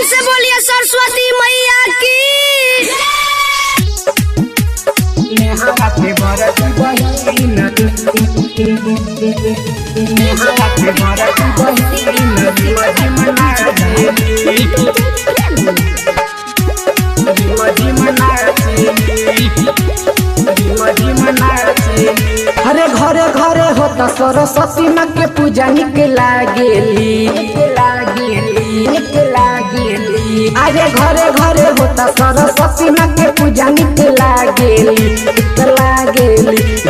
से बोलिए सरस्वती मैया की। नेहा के भरत बहिन नेहा के भरत बहिन मजी मना हरे घरे घरे होता सरस्वती माँ के पूजा निक लागेली अरे घरे घरे होता सरस्वती माँ के पूजा निक लागेली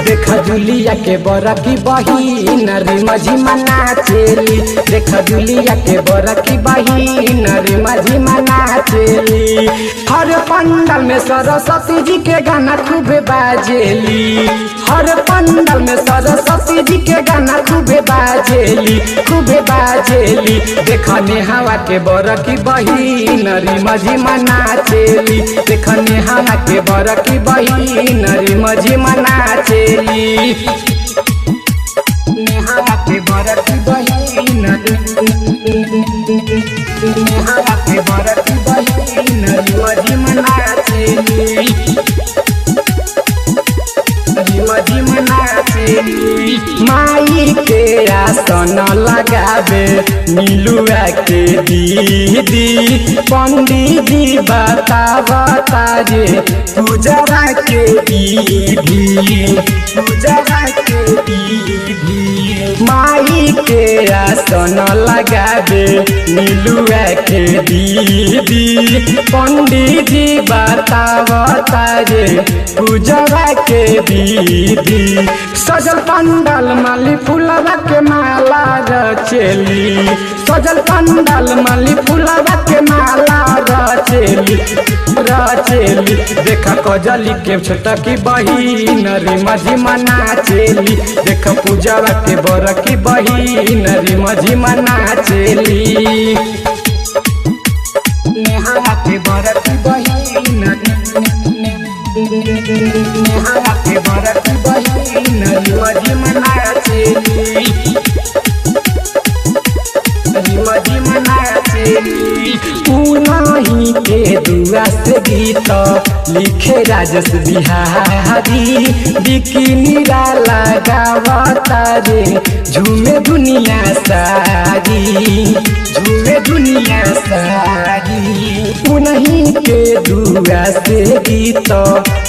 देखा जुलिया के बरकी बहिन रिमझी मना चेली देखा जुलिया के बरकी बहिन रिमझी मना चेली हर पंडाल में सरस्वती जी के गाना खूबे बाजेली हर पंडाल में सरस्वती जी के गाना खूबे बाजेली देखा नेहा के बरकी बहिन रिमझी मना चेली देखा नेहा के बरकी बहिन रिमझी मना चेली नेहा के बरकी बहिन नेहा के बरकी बहिन रिमझी मना चेली माई के आसन लगावे नीलुआ के दीदी पंडित जी बता रे पूजा के विधि माई के आसन लगावे नीलुआ के दीदी पंडित जी बता रे पूजा के विधि सजल पंडाल माली फूलवा के माला रचेली सजल पंडाल माली फूलवा के माला रचेली देखा कजली के छोटा की बहिन रिमझी मना चेली देखा पूजावा के बरकी बहिन रिमझी मना चेली नेहा के बरकी बहिन नेहा के बरकी बहिन रिमझी मना चेली रिमझी मना चेली उनाही के दुआ से गीत लिखे राजस बिहारी बिकिनी लगावता रे झूमे दुनिया सारी उन्हीं के दुआ से गीत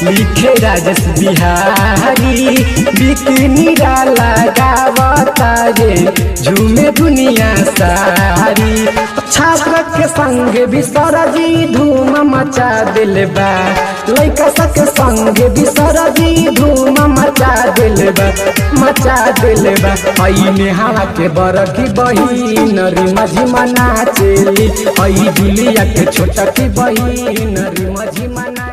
लिखे राजस बिहारी बिकिनी लगावता रे झूमे दुनिया सारी छात्र के संग बिसरजी धूम मचा दिल बा लइका सबके संग बिसरजी धूम मचा दिल बा आई नेहा के बरकी बहिन रिमझी मना चेली आई जुलिया के छोटा की बहिन रिमझी मना